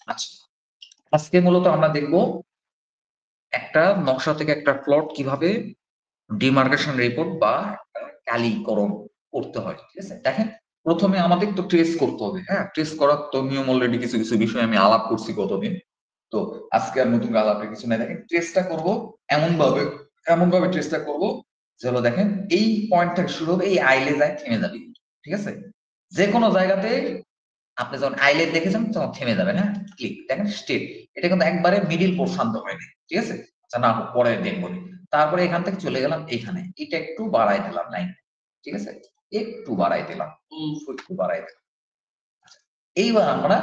আচ্ছা, আজকে মূলত আমরা দেখব একটা নকশা থেকে একটা প্লট কিভাবে ডিমার্কেশন রিপোর্ট বা কালিকরণ করতে হয়। ঠিক আছে, দেখেন প্রথমে আমাদের তো ট্রেস করতে হবে। হ্যাঁ, ট্রেস করার তো নিয়ম অলরেডি কিছু কিছু বিষয় আমি আলাপ করছি গতদিন। তো আজকে আর নতুন আলাপের কিছু নাই। দেখেন ট্রেসটা করব এমন ভাবে ট্রেসটা করব যে হলো, দেখেন এই পয়েন্ট থেকে শুরু হবে, এই আইলে যায় থেমে যাবে। ঠিক আছে, যে কোনো জায়গাতে আপনি যখন আইলেট দেখেছেন তখন থেমে যাবেন। হ্যাঁ, ক্লিক, দেখেন স্টেট, এটা কিন্তু একবারে মিডিল প্রশান্ত হয়নি। ঠিক আছে, আচ্ছা না হোক, পরে দেখবো। তারপরে এখান থেকে চলে গেলাম এইখানে, এটা একটু বাড়াই দিলাম লাইন। ঠিক আছে, একটু বাড়াই দিলাম, একটু বাড়াই দিলাম। আচ্ছা, এইবার আমরা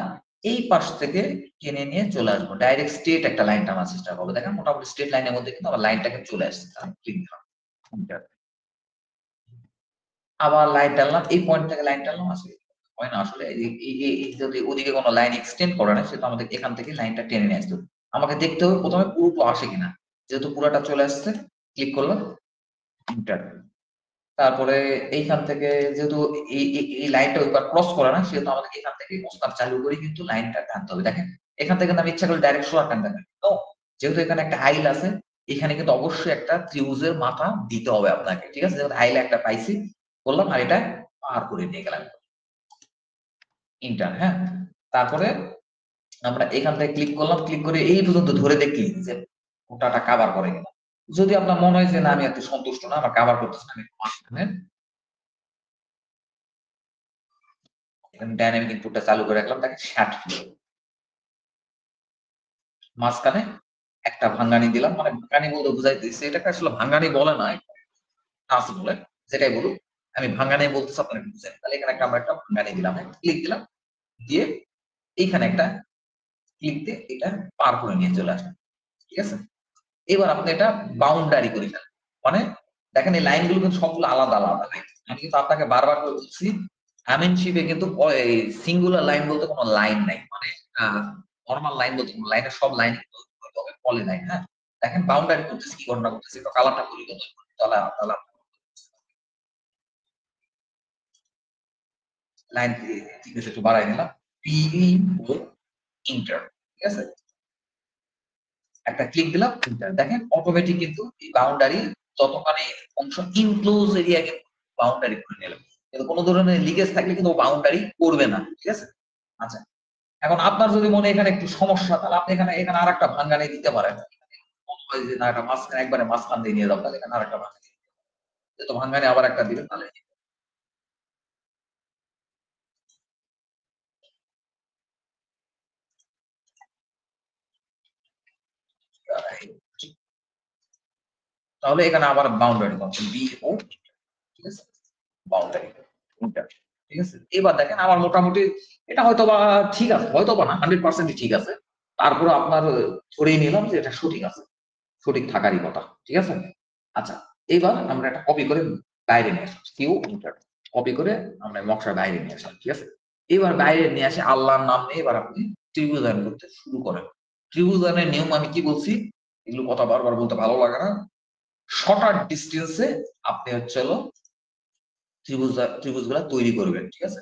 এই পাশ থেকে টেনে নিয়ে চলে আসবো, ডাইরেক্ট স্টেট একটা লাইন টানার চেষ্টা করবো। দেখেন মোটামুটি স্টেট লাইনের মধ্যে কিন্তু আমার লাইনটাকে চলে আসছে। ক্লিক দিলাম, আবার লাইন টানলাম, এই পয়েন্ট থেকে লাইন টানলাম, আসলে হয় না। আসলে যদি ওদিকে কোনো লাইন এক্সটেন্ড করে না, সেটা আমাদের এখান থেকে লাইনটা টেনে নিয়ে আসতে হবে। আমাকে দেখতে হবে প্রথমে পুরোটা আসে কিনা। যেহেতু পুরোটা চলে আসছে, ক্লিক করলাম, এন্টার। তারপরে এইখান থেকে যেহেতু এই লাইনটা ওইবার ক্রস করে না, সেহেতু আমাদের এখান থেকে মশলার চালু করে কিন্তু লাইনটা টানতে হবে। দেখেন এখান থেকে আমি ইচ্ছা করে ডাইরেক্ট সোজা টানতে পারি তো, যেহেতু এখানে একটা আইল আছে, এখানে কিন্তু অবশ্যই একটা ত্রিভুজের মাথা দিতে হবে আপনাকে। ঠিক আছে, যেহেতু আইলে একটা পাইছি, বললাম, আর এটা পার করে নিয়ে গেলাম, ইন্টার। হ্যাঁ, তারপরে আমরা এখান থেকে ক্লিক করলাম, ক্লিক করে এই পর্যন্ত ধরে দেখি যে ওটাটা কাভার করে কিনা। যদি আপনার মনে হয় যে না, আমি এত সন্তুষ্ট না, আমার কাভার করতেছে না, আমি মাঝখানে ডাইনামিক ইনপুটটা চালু করে রাখলাম, তাকে 60 মাঝখানে একটা ভাঙ্গানি দিলাম। মানে ভাঙ্গানি বলতে বুঝাই দিচ্ছে, এটাকে আসলে ভাঙ্গানি বলে না, টাচ বলে, যেটাই বলুক। আমি ভাঙ্গানি বলতেছি, আপনাকে বুঝেন। তাহলে এখানে আমরা একটা ভাঙ্গানি দিলাম, ক্লিক দিলাম, দিয়ে এইখানে একটা ক্লিক দিয়ে এটা পার করে নিয়ে চলে আসলাম। ঠিক আছে, এবার আপনি এটা বাউন্ডারি করে ফেলেন। মানে দেখেন এই লাইনগুলো কিন্তু সবগুলো আলাদা আলাদা লাইন। আমি কিন্তু আপনাকে বারবার করে বলছি, আমিনশিপে কিন্তু সিঙ্গুলার লাইন বলতে কোনো লাইন নাই। মানে নর্মাল লাইন বলতে কোনো লাইনের সব লাইন হবে পলি লাইন। হ্যাঁ, দেখেন বাউন্ডারি করতেছি, কি গণনা করতেছি, তো কালারটা পরিবর্তন করতে, তাহলে তাহলে লাইন ঠিক আছে, একটু বাড়াই দিলাম, পি ও ইন্টার। ঠিক আছে, একটা ক্লিক দিলাম, ইন্টার। দেখেন অটোমেটিক কিন্তু এই বাউন্ডারি যতখানি অংশ ইনক্লোজ এরিয়া কিন্তু বাউন্ডারি করে নিলাম। কিন্তু কোনো ধরনের লিকেজ থাকলে কিন্তু বাউন্ডারি করবে না। ঠিক আছে, আচ্ছা, এখন আপনার যদি মনে এখানে একটু সমস্যা, তাহলে আপনি এখানে এখানে আরেকটা ভাঙ্গানি দিতে পারেন। মনে হয় যে না, এটা মাঝখানে একবারে মাঝখান দিয়ে নিয়ে যাও, তাহলে এখানে আরেকটা ভাঙ্গানি, তো ভাঙ্গানি আবার একটা দিবেন, তাহলে তাহলে এখানে আবার বাউন্ডারি করছেন, বি ও, ঠিক আছে, বাউন্ডারি, ঠিক আছে। এবার দেখেন আমার মোটামুটি এটা হয়তো বা ঠিক আছে, হয়তো বা না 100% ঠিক আছে। তারপরে আপনার ধরেই নিলাম যে এটা সঠিক আছে, সঠিক থাকারই কথা। ঠিক আছে, আচ্ছা, এবার আমরা এটা কপি করে বাইরে নিয়ে আসলাম, কিউ ইন্টার, কপি করে আমরা নকশার বাইরে নিয়ে আসলাম। ঠিক আছে, এবার বাইরে নিয়ে আসে আল্লাহর নাম নিয়ে এবার আপনি ত্রিভুজায়ন করতে শুরু করেন। ত্রিভুজায়নের নিয়ম আমি কি বলছি, এগুলো কথা বারবার বলতে ভালো লাগে না। শর্টার ডিস্টেন্সে আপনি হচ্ছে হলো ত্রিভুজগুলা তৈরি করবেন। ঠিক আছে,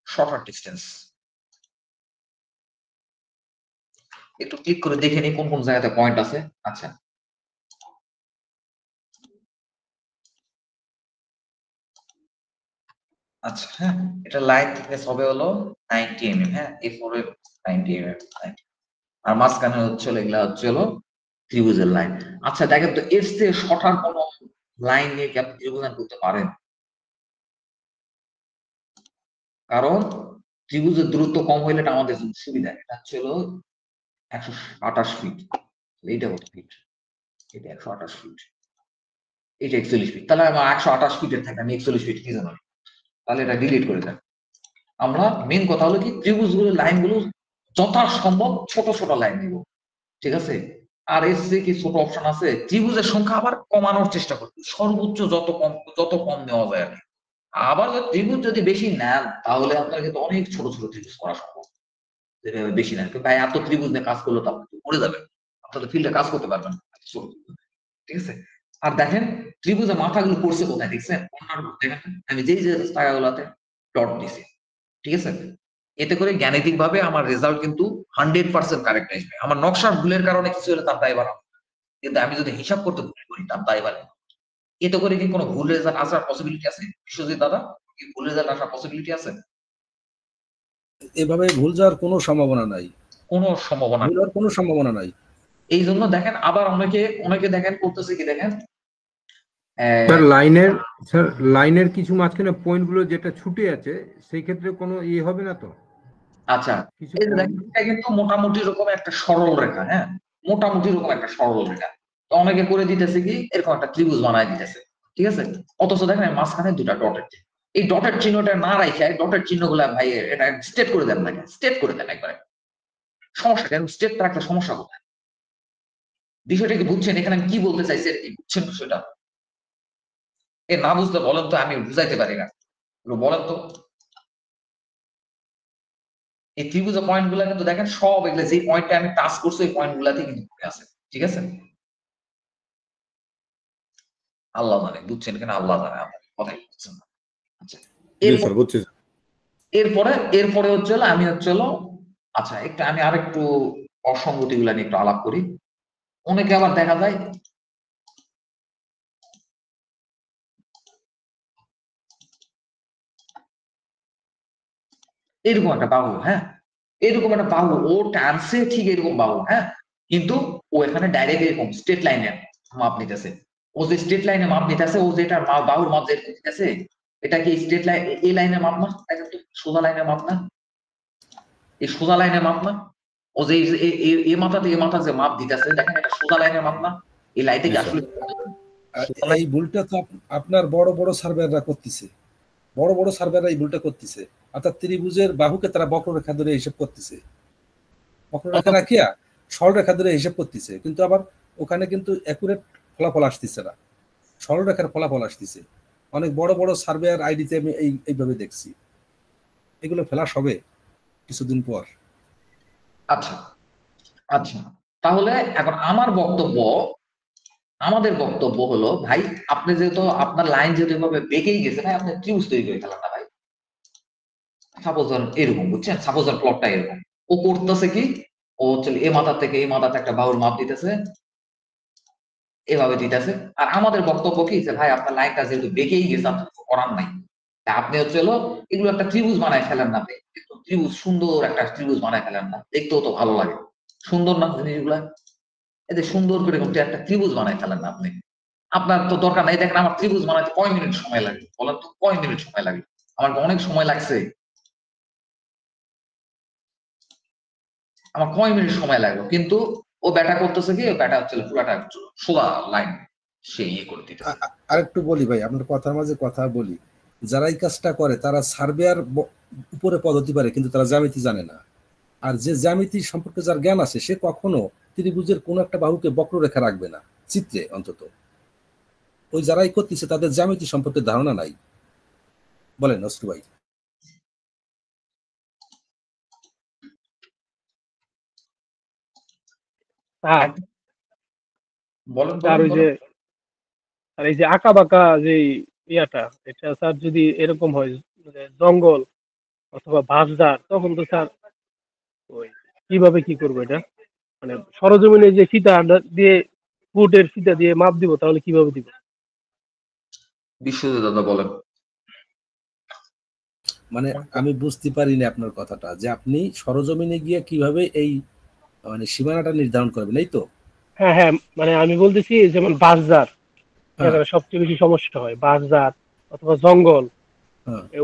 শর্টার ডিস্টেন্স একটু ক্লিক করে দেখে নিই কোন কোন জায়গাতে পয়েন্ট আছে। আচ্ছা, আচ্ছা, হ্যাঁ, এটা লাইন থিকনেস হবে হলো 90 mm। হ্যাঁ, A4 এর 90 mm, আর মাঝখানে হচ্ছে হলো এগুলা হচ্ছে হলো ত্রিভুজের লাইন। আচ্ছা, দেখেন তো এর চেয়ে শর্টার কোন লাইন নিয়ে কি আপনি ত্রিভুজায়ন করতে পারেন? কারণ ত্রিভুজের দূরত্ব কম হইলে এটা আমাদের জন্য সুবিধা। এটা হচ্ছে হলো 128 ফিট, এইটা কত ফিট? এটা 128 ফিট, এটা 41 ফিট। তাহলে আমার 128 ফিটের থাকে, আমি 41 ফিট কি জানো, তাহলে এটা ডিলিট করে দেন। আমরা মেন কথা হলো কি, ত্রিভুজগুলো লাইনগুলো যথাসম্ভব ছোট ছোট লাইন নিব। ঠিক আছে, আর এর চেয়ে কি ছোট অপশন আছে? ত্রিভুজের সংখ্যা আবার কমানোর চেষ্টা করতে, সর্বোচ্চ যত কম নেওয়া যায় আর কি। আবার ত্রিভুজ যদি বেশি নেন, তাহলে আপনার কিন্তু অনেক ছোট ছোট ত্রিভুজ করা সম্ভব। যেটা বেশি নেন, ভাই এত ত্রিভুজ নিয়ে কাজ করলে তো আপনি পড়ে যাবেন, আপনার তো ফিল্ডে কাজ করতে পারবেন না। ঠিক আছে, আর দেখেন ত্রিভুজের মাথাগুলো পড়ছে কোথায় দেখছেন? দেখেন আমি যেই যে জায়গাগুলোতে ডট দিছি, ঠিক আছে, এতে করে গাণিতিক ভাবে আমার রেজাল্ট কিন্তু 100% কারেক্ট আসবে। আমার নকশার ভুলের কারণে কিছু হলে তার দায়ভার আমার না। কিন্তু আমি যদি হিসাব করতে ভুল করি তার দায়ভার আমার। এতে করে কি কোনো ভুল রেজাল্ট আসার পসিবিলিটি আছে বিশ্বজিৎ দাদা? কি ভুল রেজাল্ট আসার পসিবিলিটি আছে? এভাবে ভুল যাওয়ার কোনো সম্ভাবনা নাই, কোনো সম্ভাবনা ভুল নেই। হওয়ার কোনো সম্ভাবনা নাই। এই জন্য দেখেন আবার অনেকে দেখেন করতেছে কি দেখেন স্যার লাইনের কিছু মাঝখানে পয়েন্ট গুলো যেটা ছুটে আছে সেই ক্ষেত্রে কোনো ইয়ে হবে না তো? আচ্ছা, কিছু এই যে দেখেন এটা কিন্তু মোটামুটি রকম একটা সরল রেখা, হ্যাঁ, মোটামুটি রকম একটা সরল রেখা। তো অনেকে করে দিতেছে কি এরকম একটা ত্রিভুজ বানায় দিতেছে, ঠিক আছে? অথচ দেখেন এর মাঝখানে দুটা ডটের চিহ্ন। এই ডটের চিহ্নটা না রাখে ডটের চিহ্নগুলা ভাই এটা স্টেট করে দেন না, স্টেট করে দেন একবারে। সমস্যা কেন স্টেট রাখলে সমস্যা কোথায়? বিষয়টা কি বুঝছেন? এখানে আমি কি বলতে চাইছি এটা কি বুঝছেন বিষয়টা? এ না বুঝতে বলেন তো, আমি বুঝাইতে পারি না, বলেন তো। এই ত্রিভুজের পয়েন্ট গুলা কিন্তু দেখেন সব এগুলো যে পয়েন্টে আমি টাচ করছি ওই পয়েন্ট গুলাতে কিন্তু আছে, ঠিক আছে? আল্লাহ জানে, বুঝছেন কিনা আল্লাহ জানে, আপনার কথাই বুঝছেন না। আচ্ছা, এরপরে হচ্ছে আমি আচ্ছা একটু আমি আরেকটু অসঙ্গতি গুলা নিয়ে একটু আলাপ করি। অনেকে আবার দেখা যায় এরকম একটা বাহু, হ্যাঁ, এরকম একটা বাহু ও টানছে ঠিক এরকম বাহু, হ্যাঁ, কিন্তু ও এখানে ডাইরেক্ট এরকম স্ট্রেট লাইনে মাপ নিতেছে। ও যে স্ট্রেট লাইনে মাপ নিতেছে, ও যেটা বাহুর মাপ যেটা নিতেছে, এটা কি স্ট্রেট লাইন এই লাইনে মাপ না? এটা তো সোজা লাইনে মাপ না, এই সোজা লাইনে মাপ না। ও যে এই মাথা থেকে মাথা যে মাপ দিতেছে দেখেন এটা সোজা লাইনে মাপ না। এই লাইন থেকে আসলে এই ভুলটা তো আপনার বড় বড় সার্ভেয়াররা করতেছে, বড় বড় সার্ভেয়াররা এই ভুলটা করতেছে। অর্থাৎ ত্রিভুজের বাহুকে তারা বক্ররেখা ধরে হিসাব করতেছে, বক্ররেখা রাখিয়া সরলরেখা ধরে হিসাব করতেছে, কিন্তু আবার ওখানে কিন্তু অ্যাকুরেট ফলাফল আসতেছে না, সরলরেখার ফলাফল আসতেছে। অনেক বড় বড় সার্ভেয়ার আইডিতে আমি এইভাবে দেখছি। এগুলো ফ্ল্যাশ হবে কিছুদিন পর। আচ্ছা আচ্ছা, তাহলে এখন আমাদের বক্তব্য হলো ভাই, আপনি যেহেতু আপনার লাইন যেহেতু এভাবে বেঁকেই গেছে ভাই, আপনি ত্রিভুজ তৈরি করে ফেলেন না ভাই। সাপোজ এরকম, বুঝছেন, সাপোজ প্লটটা এরকম, ও করতেছে কি, ও হচ্ছে এ মাথা থেকে এই মাথাতে একটা বাহুর মাপ দিতেছে, এভাবে দিতেছে। আর আমাদের বক্তব্য কি যে ভাই আপনার লাইনটা যেহেতু বেঁকেই গেছে, আপনার কিছু করার নাই, আপনি হচ্ছে এগুলো একটা ত্রিভুজ বানায় ফেলেন না ভাই, ত্রিভুজ সুন্দর একটা ত্রিভুজ বানায় ফেলেন না, দেখতেও তো ভালো লাগে, সুন্দর না জিনিসগুলা? এতে সুন্দর করে একটা ত্রিভুজ বানায় ফেলেন না আপনি। আপনার তো দরকার নাই, দেখেন আমার ত্রিভুজ বানাইতে কয় মিনিট সময় লাগে বলেন তো, কয় মিনিট সময় লাগে? আমার অনেক সময় লাগছে, আমার কয় মিনিট সময় লাগলো, কিন্তু ও ব্যাটা করতেছে কি, ও ব্যাটা হচ্ছে পুরাটা সোজা লাইন সে ইয়ে করে দিতেছে। আরেকটু বলি ভাই, আপনার কথার মাঝে কথা বলি, যারা এই কাজটা করে তারা সার্ভেয়ার উপরে পদ হতে পারে, কিন্তু তারা জ্যামিতি জানে না। আর যে জ্যামিতি সম্পর্কে যার জ্ঞান আছে সে কখনো ত্রিভুজের কোনো একটা বাহুকে বক্ররেখা রাখবে না চিত্রে, অন্তত। ওই যারাই করতেছে তাদের জ্যামিতি সম্পর্কে ধারণা নাই। বলেন নসরু ভাই। আর এই যে আঁকা বাঁকা যে ইয়াটা, এটা স্যার যদি এরকম হয় জঙ্গল অথবা বাঁশঝাড়, তখন তো স্যার ওই কিভাবে কি করবো এটা? মানে সরজমিনে যে ফিতা দিয়ে ফুটের ফিতা দিয়ে মাপ দিব, তাহলে কিভাবে দিব? বিশ্বজিৎ দাদা বলেন। মানে আমি বুঝতে পারিনি আপনার কথাটা, যে আপনি সরজমিনে গিয়ে কিভাবে এই মানে সীমানাটা নির্ধারণ করবেন, এই তো? হ্যাঁ হ্যাঁ, মানে আমি বলতেছি যেমন বাঁশঝাড়, সবচেয়ে বেশি সমস্যা হয় বাঁশঝাড় অথবা জঙ্গল,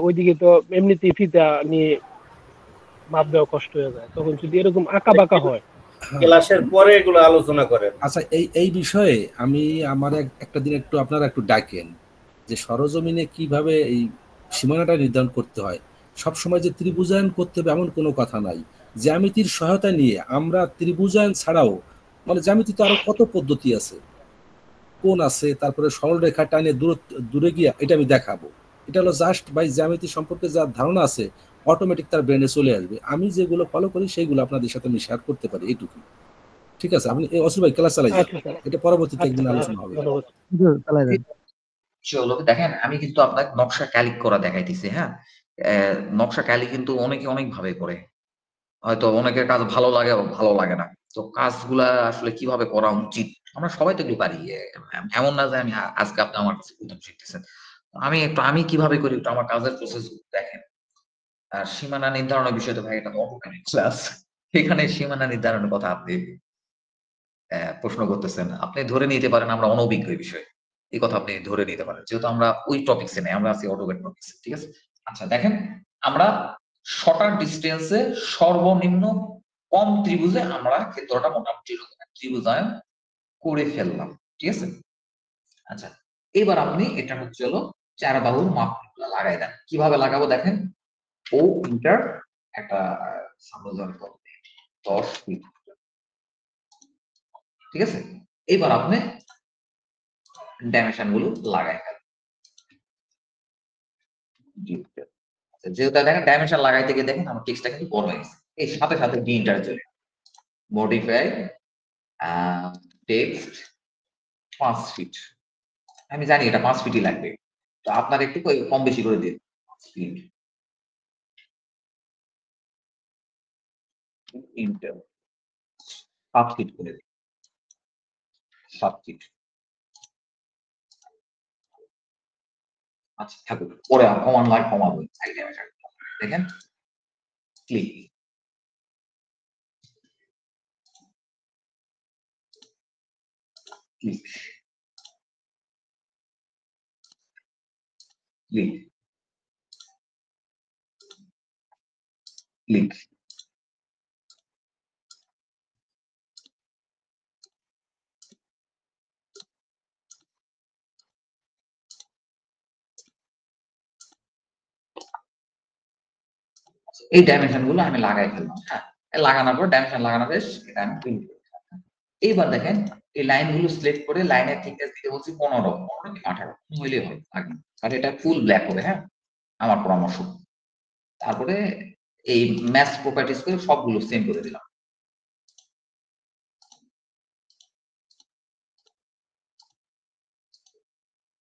ওইদিকে তো এমনিতেই ফিতা নিয়ে মাপ দেওয়া কষ্ট হয়ে যায়, তখন যদি এরকম আঁকা বাঁকা হয়। ক্লাসের পরে এগুলো আলোচনা করেন। আচ্ছা, এই বিষয়ে আমি আমার একটা দিন একটু আপনারা একটু ডাকেন, যে সরজমিনে কিভাবে এই সীমানাটা নির্ধারণ করতে হয়। সবসময় যে ত্রিভুজায়ন করতে হবে এমন কোনো কথা নাই। জ্যামিতির সহায়তা নিয়ে আমরা ত্রিভুজায়ন ছাড়াও, মানে জ্যামিতি তো আরো কত পদ্ধতি আছে, কোন আছে, তারপরে সরল রেখা টানে দূরে গিয়া, এটা আমি দেখাবো। এটা হলো জাস্ট বাই জ্যামিতি সম্পর্কে যার ধারণা আছে অটোমেটিক তার ব্রেনে চলে আসবে। আমি যেগুলো ফলো করি সেইগুলো আপনাদের সাথে আমি শেয়ার করতে পারি, এইটুকু। ঠিক আছে, আপনি অসুর ভাই ক্লাস চালাই যান, এটা পরবর্তীতে একদিন আলোচনা হবে। চলো দেখেন, আমি কিন্তু আপনাকে নকশা ক্যালিক করা দেখাইতেছি, হ্যাঁ, নকশা ক্যালি কিন্তু অনেকে অনেক ভাবে করে, হয়তো অনেকের কাজ ভালো লাগে আবার ভালো লাগে না। তো কাজগুলা আসলে কিভাবে করা উচিত আমরা সবাই তো একটু পারি, এমন না যে আমি আজকে আপনি আমার কাছে প্রথম শিখতেছেন। আমি কিভাবে করি একটু আমার কাজের প্রসেস দেখেন। আর সীমানা নির্ধারণের বিষয়টা ভাই এটা তো অটোমেটিক ক্লাস, এখানে সীমানা নির্ধারণের কথা আপনি প্রশ্ন করতেছেন। আপনি ধরে নিতে পারেন আমরা অনভিজ্ঞ এই বিষয়ে, এই কথা আপনি ধরে নিতে পারেন, যেহেতু আমরা ওই টপিক্সে নেই, আমরা আছি অটোমেট টপিক্সে, ঠিক আছে। আচ্ছা দেখেন, আমরা শর্টার ডিস্টেন্সে সর্বনিম্ন কম ত্রিভুজে আমরা ক্ষেত্রটা মোটামুটি ত্রিভুজায়ন করে ফেললাম, ঠিক আছে। আচ্ছা এবার আপনি এটা হচ্ছে হলো চার বাহুর মাপগুলো লাগাই দেন। কিভাবে লাগাবো দেখেন, ও ইন্টার একটা সামোজান 10 ফিট, ঠিক আছে। এবার আপনি ডাইমেনশন গুলো লাগাই ফেলেন। যেহেতু দেখেন ডাইমেনশন লাগাইতে গিয়ে দেখেন আমার টেক্সটটা কিন্তু বড় হয়ে গেছে, এই সাথে সাথে ডি ইন্টার চলে মডিফাই টেক্সট 5 ফিট। আমি জানি এটা 5 ফিটই লাগবে, তো আপনার একটু কম বেশি করে দিন, 5 ফিট ইন্টার 7 ফিট করে দিন, 7 ফিট। আচ্ছা থাকুক, পরে কমান লাইক কমাবো সাইড ডাইমেনশন। দেখেন ক্লিক, ক্লিক, ক্লিক, ক্লিক। এই ডাইমেনশন গুলো আমি লাগাই ফেললাম, হ্যাঁ লাগানোর পর ডাইমেনশন লাগানো বেশ, এটা আমি প্রিন্ট করি। এইবার দেখেন এই লাইন গুলো সিলেক্ট করে লাইনের থিকনেস দিতে বলছি 15 কি 18 হইলেই হয় আগে, আর এটা ফুল ব্ল্যাক হবে, হ্যাঁ আমার পরামর্শ। তারপরে এই ম্যাচ প্রপার্টিজ করে সবগুলো সেম করে দিলাম।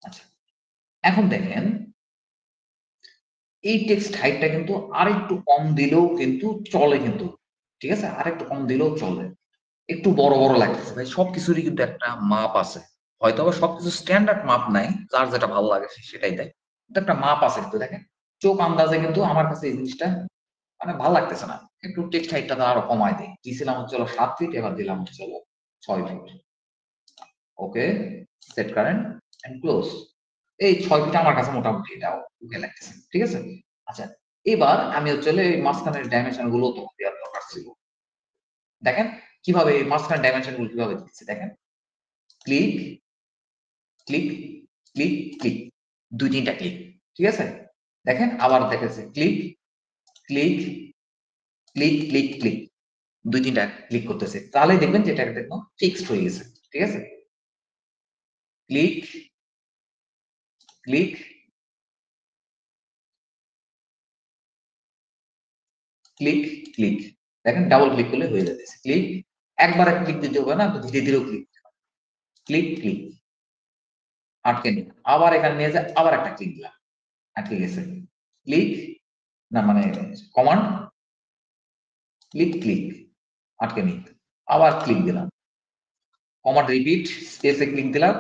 আচ্ছা এখন দেখেন এই টেক্সট হাইটটা কিন্তু আরেকটু কম দিলেও কিন্তু চলে, কিন্তু ঠিক আছে আরেকটু কম দিলেও চলে। একটু বড় বড় লাগতেছে ভাই, সবকিছুরই কিন্তু একটা মাপ আছে, হয়তো আবার সবকিছু স্ট্যান্ডার্ড মাপ নাই, যার যেটা ভালো লাগে সেটাই দেয়, কিন্তু একটা মাপ আছে। কিন্তু দেখেন চোখ আন্দাজে কিন্তু আমার কাছে এই জিনিসটা মানে ভালো লাগতেছে না, একটু টেক্সট হাইটটা আরো কমায় দিই। দিয়েছিলাম হচ্ছে 7 ফিট, এবার দিলাম হচ্ছে 6 feet. Okay, set current and close. এই 6 ফিট আমার কাছে মোটামুটি এটাও ওকে লাগতেছে, ঠিক আছে। আচ্ছা এবার আমি হচ্ছে এই মাঝখানের ডাইমেনশন গুলো তো দেওয়ার দরকার ছিল। দেখেন কিভাবে এই মাঝখানের ডাইমেনশন গুলো কিভাবে দিচ্ছে, দেখেন ক্লিক, ক্লিক, ক্লিক, ক্লিক, 2-3টা ক্লিক, ঠিক আছে। দেখেন আবার দেখেছে click, click, click, click, click, 2-3টা ক্লিক করতেছে, তাহলে দেখবেন যে এটা দেখুন ফিক্সড হয়ে গেছে, ঠিক আছে। ক্লিক, ক্লিক, ক্লিক, ক্লিক, দেখেন ডাবল ক্লিক করলে হয়ে যাচ্ছে। ক্লিক, একবার ক্লিক দিতে হবে না, ধীরে ধীরে ক্লিক, ক্লিক, ক্লিক, আটকে নিন, আবার এখানে নিয়ে যায়, আবার একটা ক্লিক দিলাম, আটকে গেছে। ক্লিক না মানে কমান্ড ক্লিক, ক্লিক, আটকে নিন, আবার ক্লিক দিলাম, কমান্ড রিপিট স্পেসে ক্লিক দিলাম,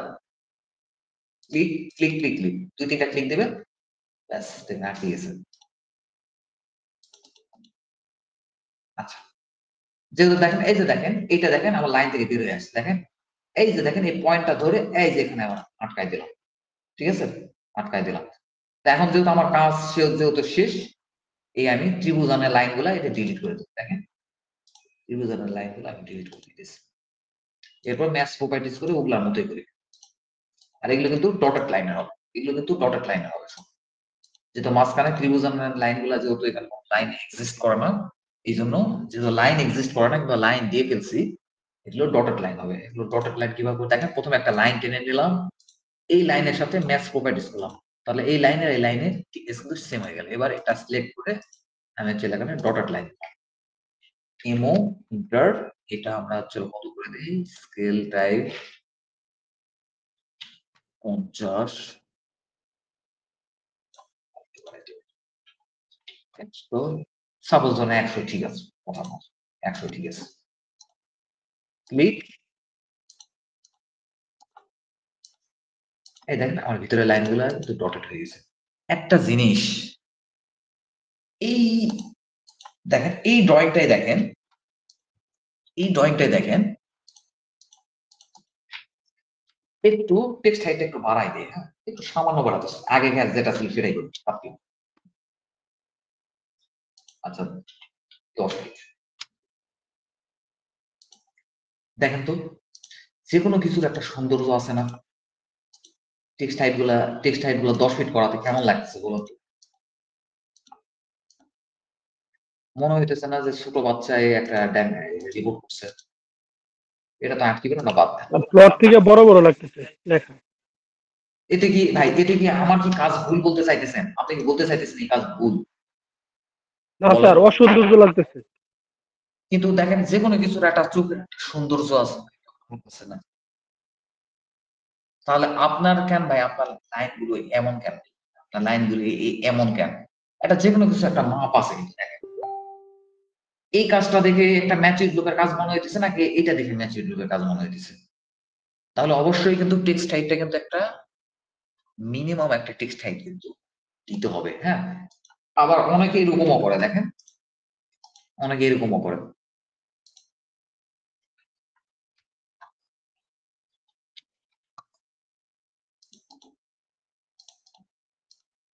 ক্লিক, ক্লিক, ক্লিক, ক্লিক, 2-3টা ক্লিক দিবেন, ব্যাস দেখেন আটকে গেছে। আচ্ছা যেহেতু দেখেন এই যে দেখেন এইটা দেখেন আমার লাইন থেকে বের হয়ে আসছে, দেখেন এই যে দেখেন এই পয়েন্টটা ধরে এই যে এখানে আবার আটকাই দিলাম, ঠিক আছে আটকাই দিলাম। তো এখন যেহেতু আমার কাজ যেহেতু শেষ, এই আমি ত্রিভুজানের লাইন গুলা এটা ডিলিট করে দেবো। দেখেন ত্রিভুজানের লাইন গুলো আমি ডিলিট করে দিতেছি, এরপর ম্যাচ প্রপার্টিজ করে ওগুলার মতোই করি। আর এগুলো কিন্তু ডটেড লাইনের হবে, এগুলো কিন্তু ডটেড লাইনের হবে সব, যেহেতু মাঝখানে ত্রিভুজানের লাইন গুলা যেহেতু এখানে লাইন এক্সিস্ট করে না, এই জন্য যেহেতু লাইন এক্সিস্ট করে না কিন্তু লাইন দিয়ে ফেলছি, এগুলো ডটেড লাইন হবে। এগুলো ডটেড লাইন কিভাবে দেখেন, প্রথমে একটা লাইন টেনে নিলাম, এই লাইনের সাথে ম্যাচ প্রপার্টিজ করলাম, তাহলে এই লাইনের এই লাইনের থিকনেস কিন্তু সেম হয়ে গেল। এবার এটা সিলেক্ট করে আমি হচ্ছে এখানে ডটেড লাইন এমও ইন্টার, এটা আমরা হচ্ছে কত করে দিই, স্কেল টাইপ 50, তো সাপোজ ধরেন 100, ঠিক আছে, কথা না 100 ঠিক আছে, ক্লিক। এই দেখেন আমার ভিতরে লাইনগুলো কিন্তু ডটেড হয়ে গেছে। একটা জিনিস, এই দেখেন এই ড্রয়িংটাই দেখেন, এই ড্রয়িংটাই দেখেন, একটু টেক্সট হাইটটা একটু বাড়াই দেয়, হ্যাঁ একটু সামান্য বাড়াতে, আগে যেটা ছিল সেটাই করছি আপনি। আচ্ছা 10 মিনিট দেখেন তো, যে কোনো কিছুর একটা সৌন্দর্য আছে না? টেক্সট হাইট গুলো 10 ফিট করাতে কেমন লাগছে বলুন তো? মনে হইতেছে না যে ছোট বাচ্চায় একটা রিপোর্ট করছে? এটা তো আটকিবে না, বাদ দেন। প্লট থেকে বড় বড় লাগতেছে লেখা। এতে কি ভাই, এতে কি আমার কি কাজ ভুল বলতে চাইতেছেন? আপনি কি বলতে চাইতেছেন এই কাজ ভুল? না স্যার, অসৌন্দর্য লাগতেছে। কিন্তু দেখেন যে কোনো কিছুর একটা চোখের সৌন্দর্য আছে না? তাহলে আপনার কেন ভাই, আপনার লাইনগুলো এমন কেন? আপনার লাইনগুলো এমন কেন? এটা যে কোনো কিছু একটা মাপ আছে কিন্তু দেখেন। এই কাজটা দেখে একটা ম্যাচিউর লোকের কাজ মনে হইতেছে নাকি এটা দেখে ম্যাচিউর লোকের কাজ মনে হইতেছে? তাহলে অবশ্যই কিন্তু টেক্সট হাইটটা কিন্তু একটা মিনিমাম একটা টেক্সট হাইট কিন্তু দিতে হবে, হ্যাঁ। আবার অনেকে এরকমও করে, দেখেন অনেকে এরকমও করে,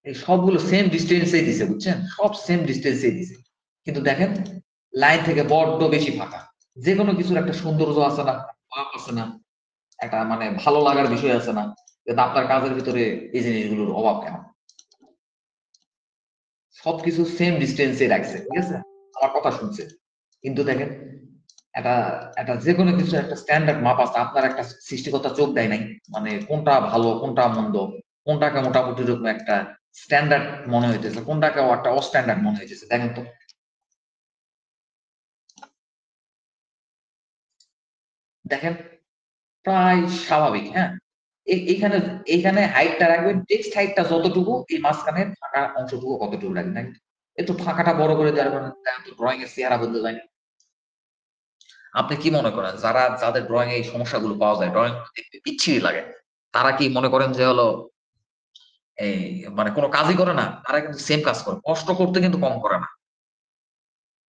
এই সবগুলো সেম ডিস্টেন্সে দিছে, বুঝছেন, সব সেম ডিস্টেন্সে দিছে, কিন্তু দেখেন লাইন থেকে বড্ড বেশি ফাঁকা। যে কোনো কিছুর একটা সৌন্দর্য আছে না, মাপ আছে না, একটা মানে ভালো লাগার বিষয় আছে না? কিন্তু আপনার কাজের ভিতরে এই জিনিসগুলোর অভাব কেন? সবকিছু সেম ডিস্টেন্সে রাখছে, ঠিক আছে, আমার কথা শুনছে, কিন্তু দেখেন একটা একটা যে কোনো কিছু একটা স্ট্যান্ডার্ড মাপ আছে। আপনার একটা সৃষ্টিকর্তা চোখ দেয় নাই, মানে কোনটা ভালো কোনটা মন্দ, কোনটাকে মোটামুটি রকম একটা স্ট্যান্ডার্ড মনে হইতেছে, কোনটাকে একটা অস্ট্যান্ডার্ড মনে হইতেছে, দেখেন তো। দেখেন প্রায় স্বাভাবিক, হ্যাঁ। এইখানে এইখানে হাইটটা রাখবেন, টেক্সট হাইটটা যতটুকু, এই মাঝখানে ফাঁকা অংশটুকু কতটুকু রাখবেন, একটু ফাঁকাটা বড় করে দেওয়ার কারণে ড্রয়িং এর চেহারা বদলে যায় না? আপনি কি মনে করেন যাদের ড্রয়িং এই সমস্যাগুলো পাওয়া যায়, ড্রয়িং দেখতে বিচ্ছিরি লাগে, তারা কি মনে করেন যে হলো এই মানে কোনো কাজই করে না? তারা কিন্তু সেম কাজ করে, কষ্ট করতে কিন্তু কম করে না,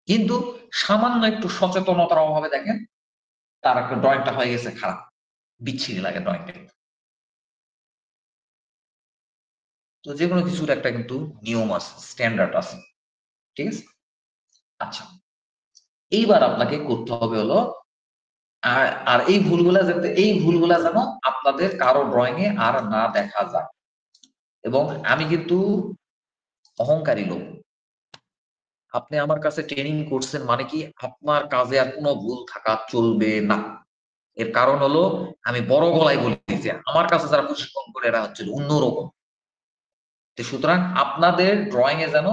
কিন্তু সামান্য একটু সচেতনতার অভাবে দেখেন তার একটা ড্রয়িংটা হয়ে গেছে খারাপ, বিচ্ছিরি লাগে ড্রয়িংটা। তো যে কোনো কিছুর একটা কিন্তু নিয়ম আছে, স্ট্যান্ডার্ড আছে, ঠিক আছে। আচ্ছা, এইবার আপনাকে করতে হবে হলো আর আর এই ভুলগুলা যেন আপনাদের কারো ড্রয়িং এ আর না দেখা যায়। এবং আমি কিন্তু অহংকারী লোক, আপনি আমার কাছে ট্রেনিং করছেন মানে কি আপনার কাজে আর কোনো ভুল থাকা চলবে না। এর কারণ হলো আমি বড় গলায় বলি যে আমার কাছে যারা প্রশিক্ষণ করে এরা হচ্ছে অন্যরকম। সুতরাং আপনাদের ড্রয়িং এ যেন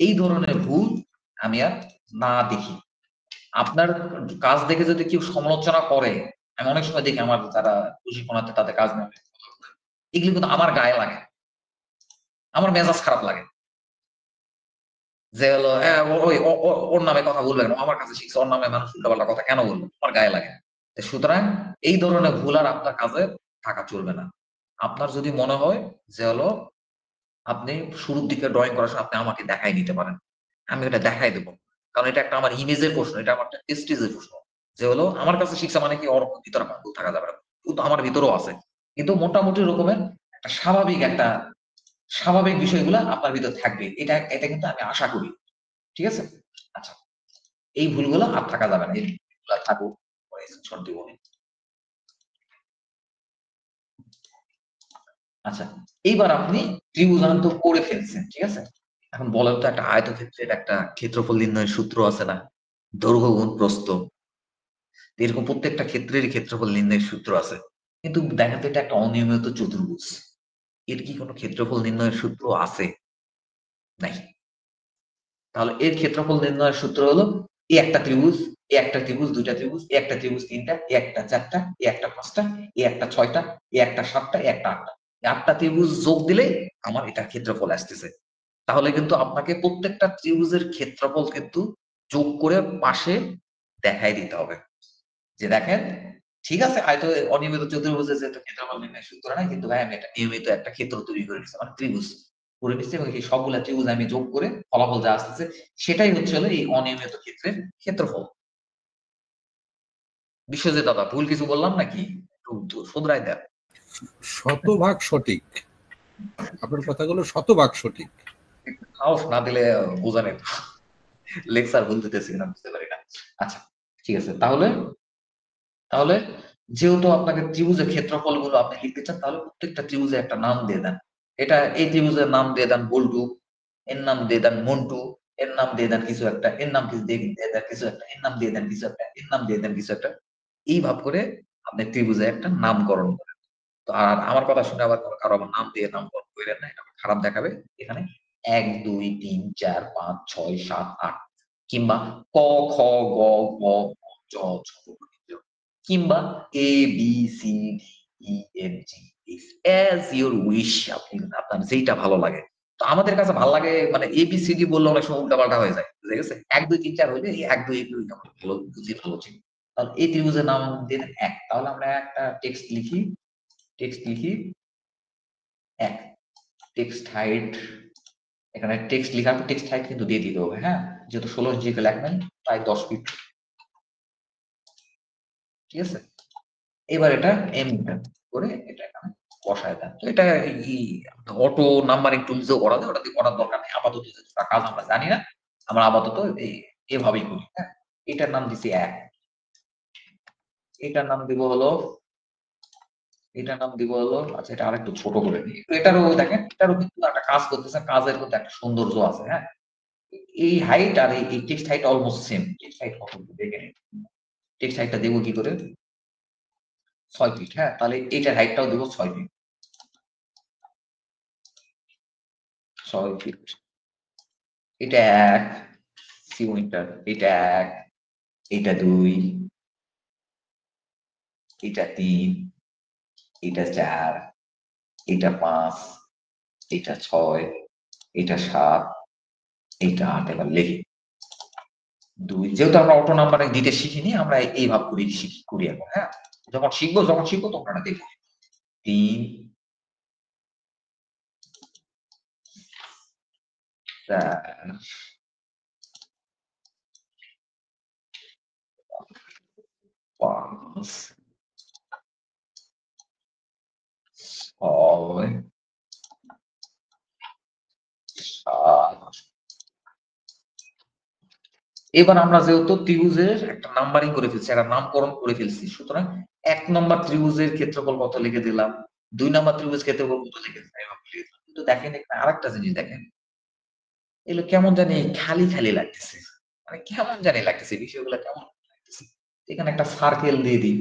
এই ধরনের ভুল আমি আর না দেখি। আপনার কাজ দেখে যদি কেউ সমালোচনা করে, আমি অনেক সময় দেখি আমার যারা প্রশিক্ষণার্থী তাদের কাজ নেবে, এগুলো কিন্তু আমার গায়ে লাগে, আমার মেজাজ খারাপ লাগে, যে হলো ওর নামে কথা বলবে কেন, আমার কাছে শিখছে, ওর নামে মানুষ উল্টাপাল্টা কথা কেন বলবো, আমার গায়ে লাগে। সুতরাং এই ধরনের ভুল আর আপনার কাজে থাকা চলবে না। আপনার যদি মনে হয় যে হলো আপনি শুরুর দিকে ড্রয়িং করার সময় আপনি আমাকে দেখাই নিতে পারেন, আমি এটা দেখাই দেবো, কারণ এটা একটা আমার ইমেজের প্রশ্ন, এটা আমার একটা প্রেস্টিজের প্রশ্ন। যে হলো আমার কাছে শিক্ষা মানে কি ওর ভিতরে ভুল থাকা যাবে না, কিন্তু আমার ভিতরেও আছে, কিন্তু মোটামুটি রকমের একটা স্বাভাবিক বিষয়গুলো আপনার ভিতর থাকবে, এটা এটা কিন্তু আমি আশা করি, ঠিক আছে। আচ্ছা, এই ভুলগুলো আর থাকা যাবে না, এই ভুলগুলো থাকুক, স্ক্রিনশট দিব। আচ্ছা, এইবার আপনি ত্রিভুজান্ত করে ফেলছেন, ঠিক আছে। এখন বলেন তো একটা আয়তক্ষেত্রের একটা ক্ষেত্রফল নির্ণয়ের সূত্র আছে না, দৈর্ঘ্য গুণ প্রস্থ, এরকম প্রত্যেকটা ক্ষেত্রেরই ক্ষেত্রফল নির্ণয়ের সূত্র আছে। কিন্তু দেখেন তো এটা একটা অনিয়মিত চতুর্ভুজ, এর কি কোনো ক্ষেত্রফল নির্ণয়ের সূত্র আছে? নাই। তাহলে এর ক্ষেত্রফল নির্ণয়ের সূত্র হলো এ একটা ত্রিভুজ, এ একটা ত্রিভুজ, দুইটা ত্রিভুজ, এ একটা ত্রিভুজ তিনটা, এ একটা চারটা, এ একটা পাঁচটা, এ একটা ছয়টা, এ একটা সাতটা, এ একটা আটটা, আটটা ত্রিভুজ যোগ দিলে আমার এটা ক্ষেত্রফল আসতেছে। তাহলে কিন্তু আপনাকে প্রত্যেকটা ত্রিভুজের ক্ষেত্রফল কিন্তু যোগ করে পাশে দেখাই দিতে হবে যে দেখেন ঠিক আছে হয়তো অনিয়মিত চতুর্ভুজের যে ক্ষেত্রফল নির্ণয় সূত্র নাই, কিন্তু ভাই আমি একটা নিয়মিত একটা ক্ষেত্র তৈরি করে নিচ্ছি, মানে ত্রিভুজ করে নিচ্ছি, এবং এই সবগুলা ত্রিভুজ আমি যোগ করে ফলাফল যা আসতেছে সেটাই হচ্ছে হলো এই অনিয়মিত ক্ষেত্রের ক্ষেত্রফল। বিশ্বজিৎ দাদা ভুল কিছু বললাম নাকি? একটু শুধরাই দেন। শতভাগ সঠিক, আপনার কথাগুলো শতভাগ সঠিক। সাহস না দিলে বোঝা নেই, লেকচার ভুল দিতেছি না, বুঝতে পারি না। আচ্ছা ঠিক আছে, তাহলে তাহলে যেহেতু আপনাকে ত্রিভুজের ক্ষেত্রফল গুলো আপনি লিখতে চান, তাহলে প্রত্যেকটা ত্রিভুজে একটা নাম দিয়ে দেন। এটা এই ত্রিভুজের নাম দিয়ে দেন বল্টু, এর নাম দিয়ে দেন মন্টু, এর নাম দিয়ে দেন কিছু একটা, এর নাম দিয়ে দেন কিছু একটা, এর নাম দিয়ে দেন কিছু একটা, এর নাম দিয়ে দেন কিছু একটা, এই ভাব করে আপনি ত্রিভুজে একটা নামকরণ করেন। তো আর আমার কথা শুনে আবার কারো আমার নাম দিয়ে নামকরণ করেন না, এটা খারাপ দেখাবে। এখানে 1 2 3 4 5 6 7 8 কিংবা ক খ গ ঘ চ ছ কিংবা A B C D E F G H as your wish, আপনি আপনার যেটা ভালো লাগে। তো আমাদের কাছে ভালো লাগে মানে এ বি সি ডি বললে অনেক সময় উল্টাপাল্টা হয়ে যায়, ঠিক আছে? 1 2 3 4 হইলে এই 1 2 1 2 ভালো বুঝি ভালো ছিল। তাহলে এই ত্রিভুজের নাম দিয়ে দেন 1। তাহলে আমরা একটা টেক্সট লিখি 1 টেক্সট হাইট, এখানে টেক্সট লেখার পর টেক্সট হাইট কিন্তু দিয়ে দিতে হবে, হ্যাঁ, যেহেতু 16 ইঞ্চি লেখবেন প্রায় 10 ফিট, ঠিক আছে? এবার এটা এন্টার করে এটা এখানে বসায় দেন। তো এটা অটো নাম্বারিং টুলস দিয়ে করা যায়, ওটা দিয়ে করার দরকার নেই। আপাতত যেটা কাজ আমরা জানি না, আমরা আপাতত এভাবেই করি, হ্যাঁ। এটার নাম দিছি 1, এটার নাম দিব হলো আচ্ছা এটা আরেকটু ছোট করে দিই। এটারও দেখেন, এটারও কিন্তু একটা কাজ করতেছে, কাজের মধ্যে একটা সৌন্দর্য আছে, হ্যাঁ। এই হাইট আর এই text height almost same. Text height কত দেখে নিন, টেক্সট হাইটটা দেবো কি করে, 6 ফিট, হ্যাঁ। তাহলে এটার হাইটটাও দেবো 6 ফিট, 6 ফিট। এটা 1 সিউমিটার, এটা 1, এটা 2, এটা 3, এটা 4, এটা 5, এটা 6, এটা 7, এটা 8। এবার লিখি 2। যেহেতু আমরা অটো নাম্বারিং দিতে শিখিনি, আমরা এই ভাব করি করি এখন, হ্যাঁ। যখন শিখবো তোমরা দেখো 3 4 5 6 7। এবার আমরা যেহেতু ত্রিভুজের একটা নাম্বারিং করে ফেলছি, একটা নামকরণ করে ফেলছি, সুতরাং 1 নম্বর ত্রিভুজের ক্ষেত্রফল কত লিখে দিলাম, 2 নম্বর ত্রিভুজ ক্ষেত্রফল কত লিখে দিলাম। কিন্তু দেখেন এখানে আরেকটা জিনিস দেখেন, এগুলো কেমন জানি খালি খালি লাগতেছে, মানে কেমন জানি লাগতেছে বিষয়গুলো কেমন লাগতেছে। এখানে একটা সার্কেল দিয়ে দিই,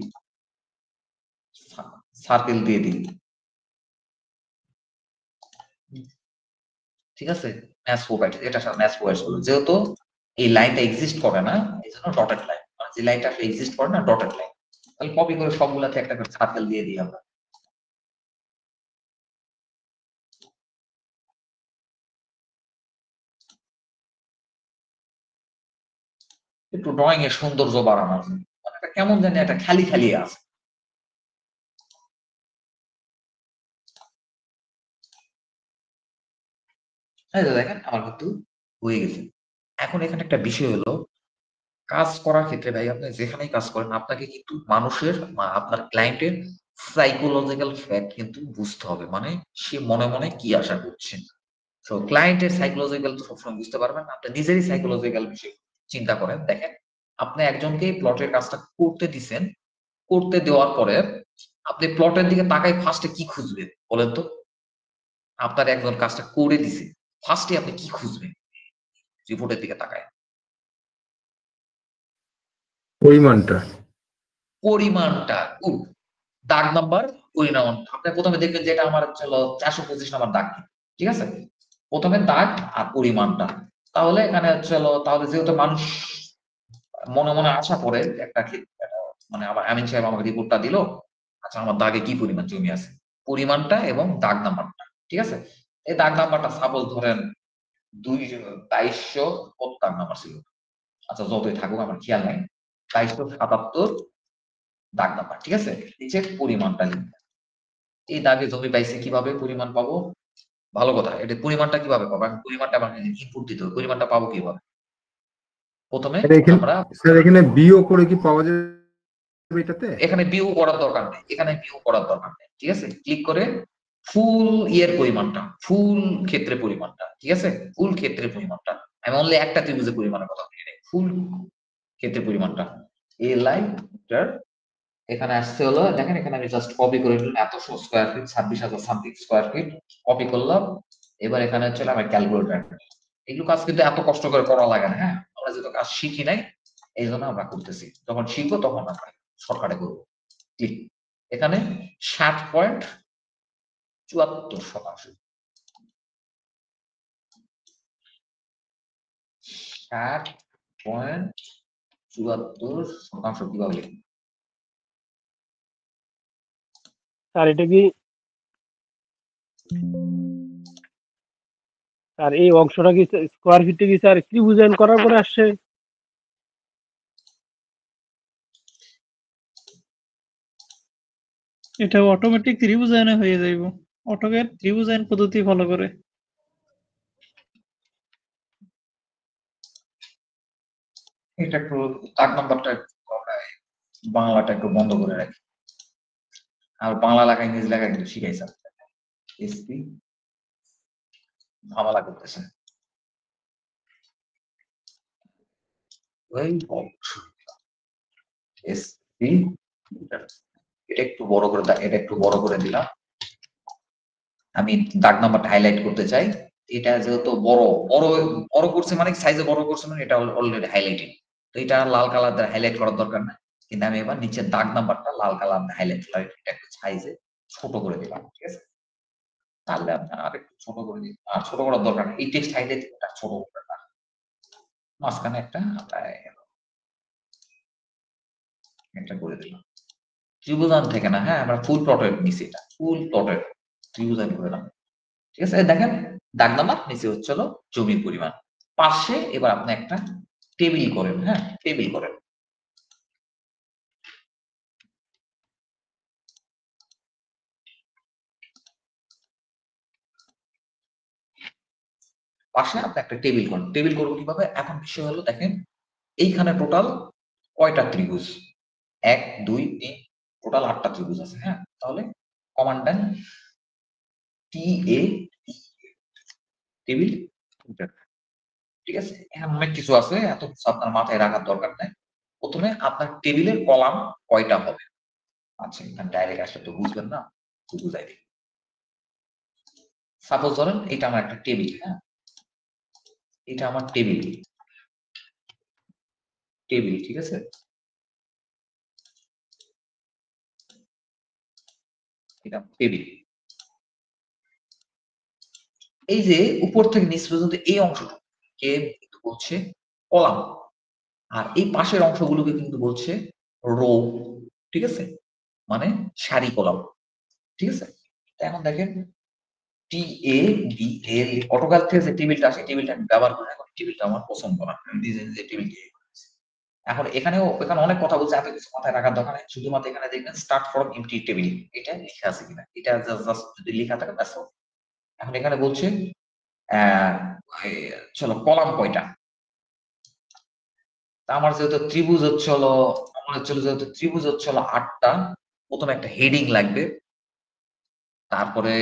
ঠিক আছে? ম্যাচ প্রোভাইড, এটা ম্যাচ প্রোভাইড করলো, যেহেতু এই লাইনটা এক্সিস্ট করে না এই জন্য ডটেড লাইন, মানে যে লাইনটা আসলে এক্সিস্ট করে না ডটেড লাইন। তাহলে কপি করে সবগুলাতে একটা করে সার্কেল দিয়ে দিই আমরা। একটু ড্রয়িং এর সৌন্দর্য বাড়ানোর জন্য, মানে একটা কেমন জানি একটা খালি খালি আছে। এই যে দেখেন আমার কিন্তু হয়ে গেছে। এখন এখানে একটা বিষয় হলো, কাজ করার ক্ষেত্রে ভাই আপনি যেখানেই কাজ করেন আপনাকে কিন্তু মানুষের আপনার ক্লায়েন্টের সাইকোলজিক্যাল ফ্যাক্ট কিন্তু বুঝতে হবে, মানে সে মনে মনে কি আশা করছে। তো ক্লায়েন্টের সাইকোলজিক্যাল তো সবসময় বুঝতে পারবেন না, আপনি নিজেরই সাইকোলজিক্যাল বিষয় চিন্তা করেন। দেখেন আপনি একজনকে প্লটের কাজটা করতে দিছেন, করতে দেওয়ার পরে আপনি প্লটের দিকে তাকাই ফার্স্টে কি খুঁজবেন বলেন তো? আপনার একজন কাজটা করে দিছে, ফার্স্টে আপনি কি খুঁজবেন রিপোর্টের দিকে তাকায়? পরিমাণটা গুড। দাগ নাম্বার পরিমাণ, আপনি প্রথমে দেখবেন যে এটা আমার চলো 425 নাম্বার দাগ, ঠিক আছে? প্রথমে দাগ আর পরিমাণটা। তাহলে এখানে চলো, তাহলে যেহেতু মানুষ মনে মনে আশা করে একটা মানে আমার আমিন সাহেব আমাকে রিপোর্টটা দিল, আচ্ছা আমার দাগে কি পরিমাণ জমি আছে, পরিমাণটা এবং দাগ নাম্বারটা, ঠিক আছে? এই দাগ নাম্বারটা সাপোজ ধরেন 2270 নাম্বার ছিল। আচ্ছা যতই থাকুক আমার খেয়াল নাই, 2277 দাগ নাম্বার, ঠিক আছে। নিচে পরিমাণটা লিখবে। এই দাগে জমি পাইছে, কিভাবে পরিমাণ পাবো? ভালো কথা, এটা পরিমাণটা কিভাবে পাবো? আমি পরিমাণটা আমাকে ইনপুট দিতে হবে, পরিমাণটা পাবো কিভাবে? প্রথমে আমরা স্যার এখানে বিও করে কি পাওয়া যাবে এটাতে? এখানে বিও করার দরকার নেই, এখানে বিও করার দরকার নেই, ঠিক আছে। ক্লিক করে ফুল ইয়ের পরিমাণটা, ফুল ক্ষেত্রে পরিমাণটা, ঠিক আছে, ফুল ক্ষেত্রে পরিমাণটা, আমি অনলি একটা ত্রিভুজের পরিমাণের কথা বলি নাই, ফুল ক্ষেত্রে পরিমাণটা এ লাইন এখানে আসছে হলো, দেখেন এখানে আমি জাস্ট কপি করে নিলাম, 100 square feet, 26,000 something square feet copy করলাম। এবার এখানে হচ্ছে আমার ক্যালকুলেটর, এগুলো কাজ কিন্তু এত কষ্ট করে করা লাগে না, হ্যাঁ, আমরা যেহেতু কাজ শিখি নাই এই জন্য আমরা করতেছি, যখন শিখবো তখন আমরা শর্টকাটে করবো। ক্লিক, এখানে 60.74%, 60.74% কিভাবে লিখবো? স্যার এটা কি, স্যার এই অংশটা কি স্কোয়ার ফিটে কি স্যার ত্রিভুজায়ন করার পরে আসছে? এটা অটোমেটিক ত্রিভুজায়নে হয়ে যাইব, অটোক্যাড ত্রিভুজায়ন পদ্ধতি ফলো করে। এটা একটু দাগ নাম্বারটা বাংলাটা একটু বন্ধ করে রাখি, আর বাংলা লেখা ইংরেজি লেখা কিন্তু শিখাইছে এসপি, ঝামেলা করতেছে। এসপি এটা একটু বড় করে, এটা একটু বড় করে দিলাম, আমি দাগ নাম্বারটা হাইলাইট করতে চাই। এটা যেহেতু বড় বড় বড় করছে মানে সাইজে বড় করছে মানে এটা অলরেডি হাইলাইটেড, তো এটা লাল কালার দিয়ে হাইলাইট করার দরকার না, কিন্তু আমি এবার নিচের দাগ নাম্বারটা লাল কালার দিয়ে হাইলাইট করলাম, এটা একটু সাইজে ছোট করে দিলাম, ঠিক আছে। তাহলে আপনার আর একটু ছোট করে দিন, আর ছোট করার দরকার নেই, এই টেক্সট হাইলাইট এটা ছোট করে না, মাঝখানে একটা আমরা এটা করে দিলাম, ত্রিভুজান থেকে না, হ্যাঁ আমরা ফুল প্লটের নিচে, এটা ফুল প্লটের ত্রিভুজান করে দিলাম, ঠিক আছে। দেখেন দাগ নাম্বার নিচে হচ্ছিল জমির পরিমাণ, পাশে এবার আপনি একটা টেবিল করেন, হ্যাঁ টেবিল করেন, পাশে আপনি একটা টেবিল করেন। টেবিল করবো কিভাবে? এখন বিষয় হলো দেখেন এইখানে টোটাল কয়টা ত্রিভুজ, 1 2 3, টোটাল 8টা ত্রিভুজ আছে, হ্যাঁ। তাহলে কমান্ড দেন টি এ টেবিল, ঠিক আছে। এখানে অনেক কিছু আছে, এত কিছু আপনার মাথায় রাখার দরকার নেই। প্রথমে আপনার টেবিলের কলাম কয়টা হবে? আচ্ছা এখানে ডাইরেক্ট আসলে তো বুঝবেন না, তো বুঝাই দিই। সাপোজ ধরেন এটা আমার একটা টেবিল, হ্যাঁ, এটা আমার টেবিল, টেবিল, ঠিক আছে। এটা টেবিল, এই যে উপর থেকে নিচ পর্যন্ত এই অংশটুকুকে কিন্তু বলছে কলাম, আর এই পাশের অংশগুলোকে কিন্তু বলছে রো, ঠিক আছে, মানে সারি কলাম, ঠিক আছে। এখন দেখেন টি এ বি এল, অটোক্যাড থেকে যে টেবিলটা আসে টেবিলটা আমি ব্যবহার করি, এখন টেবিলটা আমার পছন্দ না, আমি নিজে নিজে টেবিল দিয়ে করেছি। এখন এখানেও এখানে অনেক কথা বলছে, এত কিছু মাথায় রাখার দরকার নেই, শুধুমাত্র এখানে দেখবেন স্টার্ট ফ্রম এমটি টেবিল, এটা লেখা আছে কিনা, এটা জাস্ট যদি লেখা থাকে ব্যাস। এখন এখানে বলছে চলো কলাম কয়টা, তা আমার যেহেতু ত্রিভুজ হচ্ছে হলো, আমার হচ্ছে যেহেতু ত্রিভুজ হচ্ছে হলো 8টা, প্রথমে একটা হেডিং লাগবে, তারপরে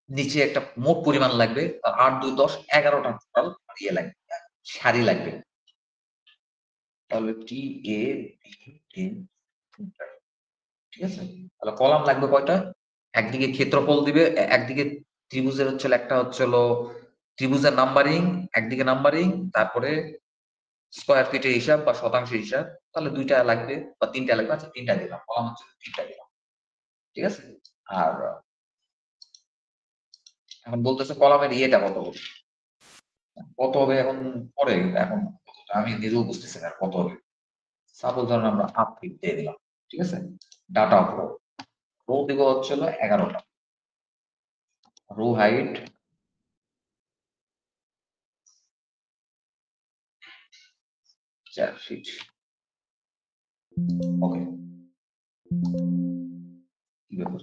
নিচে একটা মোট পরিমাণ লাগবে, 8 2 10 11টা টোটাল ইয়ে লাগবে, সারি লাগবে। তাহলে টি এ বি এন, ঠিক আছে। তাহলে কলাম লাগবে কয়টা? একদিকে ক্ষেত্রফল দিবে, একদিকে ত্রিভুজের হচ্ছে একটা হচ্ছে হলো ত্রিভুজের নাম্বারিং, একদিকে নাম্বারিং, তারপরে স্কয়ার ফিটের হিসাব বা শতাংশ হিসাব, তাহলে 2টা লাগবে বা 3টা লাগবে, আচ্ছা 3টা দিলাম, কলাম হচ্ছে 3টা দিলাম, ঠিক আছে। আর এখন বলতেছে কলামের ইয়েটা কত হবে, কত হবে এখন পরে, এখন আমি নিজেও বুঝতেছি না কত হবে। সাপোজ ধরেন আমরা 8 ফিট দিয়ে দিলাম, ঠিক আছে। ডাটা রো, রো দিব হচ্ছে হলো 11টা, রো হাইট চার ফিট ওকে কি ব্যাপার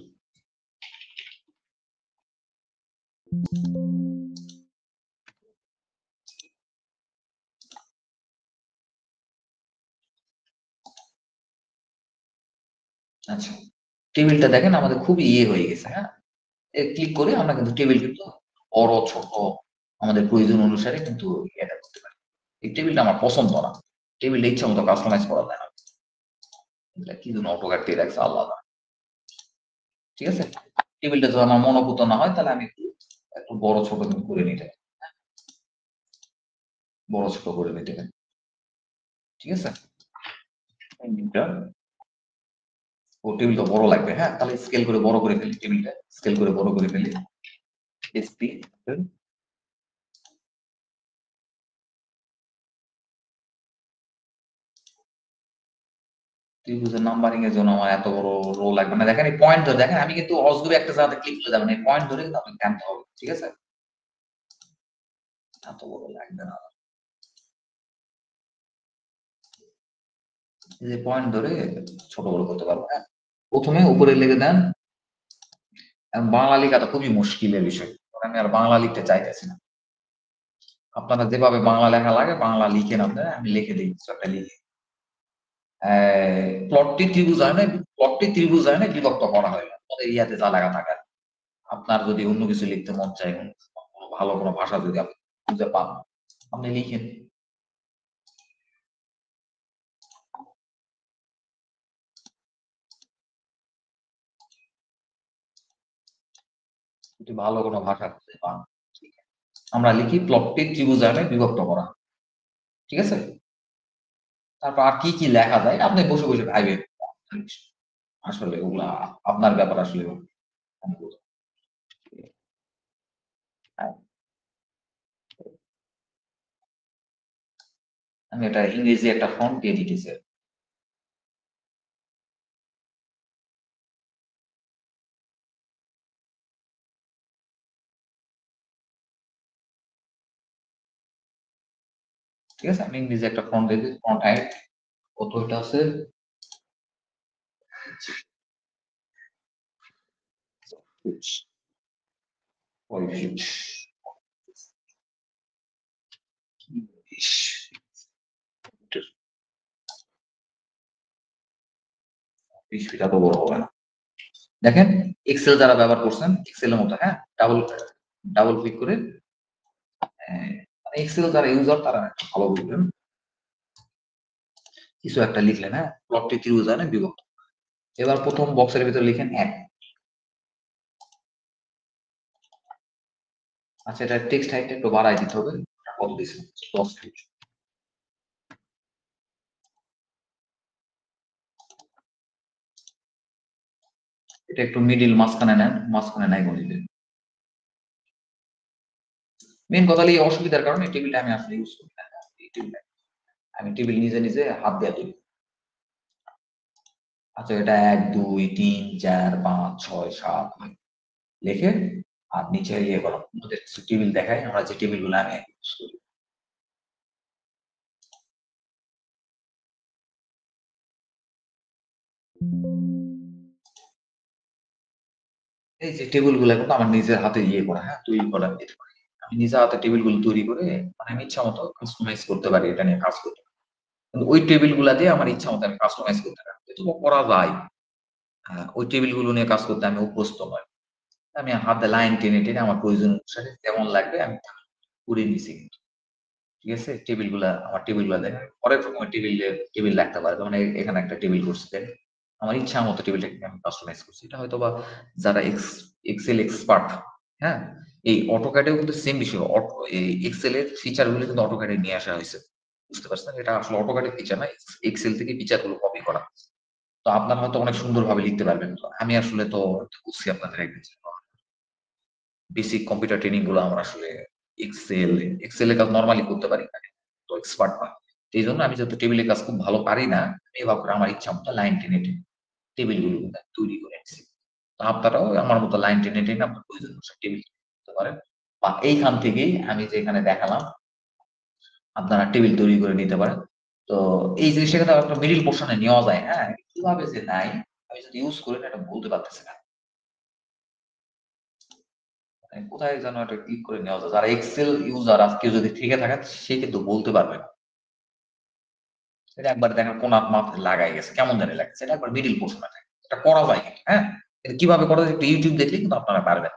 আচ্ছা টেবিলটা দেখেন আমাদের খুব হয়ে গেছে হ্যাঁ ক্লিক করে আমরা কিন্তু টেবিল কিন্তু বড় ছোট আমাদের প্রয়োজন অনুসারে কিন্তু এটা করতে পারি এই টেবিলটা আমার পছন্দ না টেবিলটা ইচ্ছা মতো কাস্টমাইজ করা যায় না কি জন্য অটোক্যাড দিয়ে রাখছে আলাদা ঠিক আছে টেবিলটা যদি আমার মনোভূত না হয় তাহলে আমি একটু বড় ছোট কিন্তু করে নিতে বড় ছোট করে নিতে পারি ঠিক আছে ও টেবিলটা বড় লাগবে হ্যাঁ তাহলে স্কেল করে বড় করে ফেলি টেবিলটা স্কেল করে বড় করে ফেলি এসপি ত্রিভুজের নাম্বারিং এর জন্য আমার এত বড় রো লাগবে না দেখেন এই পয়েন্ট ধরে দেখেন আমি কিন্তু অজগুবি একটা জায়গাতে ক্লিক করে যাবেন এই পয়েন্ট ধরে কিন্তু আপনাকে টানতে হবে ঠিক আছে এত বড় লাগবে না এই যে পয়েন্ট ধরে ছোট বড় করতে পারবো হ্যাঁ প্রথমে উপরে লিখে দেন বাংলা লেখাটা খুবই মুশকিলের বিষয় আমি আর বাংলা লিখতে চাইতেছি না আপনারা যেভাবে বাংলা লেখা লাগে বাংলা লিখেন আপনারা আমি লিখে দিই কিছু একটা লিখে প্লটটি ত্রিভুজ হয় না বিভক্ত করা হয় আমাদের ইয়াতে যা লেখা থাকে আপনার যদি অন্য কিছু লিখতে মন চায় কোনো ভালো কোনো ভাষা যদি আপনি খুঁজে পান আপনি লিখেন যদি ভালো কোনো ভাষা খুঁজে পান আমরা লিখি প্লটটি ত্রিভুজায়নে বিভক্ত করা ঠিক আছে তারপর আর কি কি লেখা যায় আপনি বসে বসে ভাইবেন আসলে ওগুলা আপনার ব্যাপার আসলে আমি এটা ইংরেজি একটা ফন্ট দিয়ে দিতেছি ঠিক আছে আমি ইংরেজি একটা ফন্ট দিয়ে দিই ফন্ট হাইট কত এটা আছে তো বড় হবে না দেখেন এক্সেল যারা ব্যবহার করছেন এক্সেলের মতো হ্যাঁ ডাবল ক্লিক করে এক্সেল যারা ইউজার তারা ভালো বুঝবেন কিছু একটা লিখলেন হ্যাঁ প্লটটি ত্রিভুজায়নে বিভক্ত এবার প্রথম বক্সের ভিতরে লিখেন 1 আচ্ছা এটা টেক্সট হাইটটা একটু বাড়াই দিতে হবে কত দিছেন 10 ফিট এটা একটু মিডিল মাঝখানে নেন মাঝখানে নাই বলিলে মেন কথা এই অসুবিধার কারণে টেবিলটা আমি আসলে ইউজ করি না আমি টেবিল নিজে নিজে হাত দিয়ে তুলি আচ্ছা এটা 1 2 3 4 5 6 7 লিখে আর নিচে ইয়ে করো আমাদের টেবিল দেখায় আমরা যে টেবিল গুলো আমি ইউজ করি এই যে টেবিল গুলো কিন্তু আমার নিজের হাতে ইয়ে করা হ্যাঁ তৈরি করা আমি নিজের হাতে টেবিল গুলো তৈরি করে মানে আমি ইচ্ছা মতো কাস্টমাইজ করতে পারি এটা নিয়ে কাজ করতে পারি কিন্তু ওই টেবিল গুলা দিয়ে আমার ইচ্ছা মতো আমি কাস্টমাইজ করতে পারি এটা করা যায় ওই টেবিল গুলো নিয়ে কাজ করতে আমি অভ্যস্ত নয় আমি হাতে লাইন টেনে টেনে আমার প্রয়োজন অনুসারে কেমন লাগবে আমি করে নিছি কিন্তু ঠিক আছে টেবিল গুলা আমার টেবিল গুলা দেখেন অনেক রকমের টেবিল লাগতে পারে যেমন এখানে একটা টেবিল করছে আমার ইচ্ছা মতো টেবিলটাকে আমি কাস্টমাইজ করছি এটা হয়তো বা যারা এক্সেল এক্সপার্ট হ্যাঁ এই অটোক্যাডেও কিন্তু সেম বিষয় এই এক্সেল এর ফিচার গুলো কিন্তু অটোক্যাডে নিয়ে আসা হয়েছে বুঝতে পারছেন এটা আসলে অটোক্যাডের ফিচার না এক্সেল থেকে ফিচার গুলো কপি করা তো আপনারা হয়তো অনেক সুন্দরভাবে লিখতে পারবেন তো আমি আসলে তো বুঝছি আপনাদের একদিন বেসিক কম্পিউটার ট্রেনিং গুলো আমরা আসলে এক্সেল এর কাজ নরমালি করতে পারি না তো এক্সপার্ট না এই জন্য আমি যত টেবিলের কাজ খুব ভালো পারি না আমি এভাবে আমার ইচ্ছা মতো লাইন টেনে টেনে টেবিল গুলো তৈরি করে নিচ্ছি তো আপনারাও আমার মতো লাইন টেনে টেনে আপনার প্রয়োজন অনুসারে টেবিল করতে পারেন বা এইখান থেকেই আমি যেখানে দেখালাম আপনারা টেবিল তৈরি করে নিতে পারেন তো এই জিনিসটা কিন্তু একটা মিডিল পোর্শনে নেওয়া যায়। হ্যাঁ, কিভাবে যে নাই আমি যদি ইউজ করি না এটা বলতে পারতেছি না। কোথায় যেন এটা ক্লিক করে নেওয়া যায়। যারা এক্সেল ইউজার আজকে যদি ঠিক থাকে সে কিন্তু বলতে পারবে না। এটা একবার দেখেন কোনার মাথায় লাগাই গেছে, কেমন জানি লাগছে। এটা একবার মিডিল পোর্শনে থাকে, এটা করা যায় কিন্তু। হ্যাঁ, এটা কিভাবে করা যায় একটু ইউটিউব দেখলে কিন্তু আপনারা পারবেন।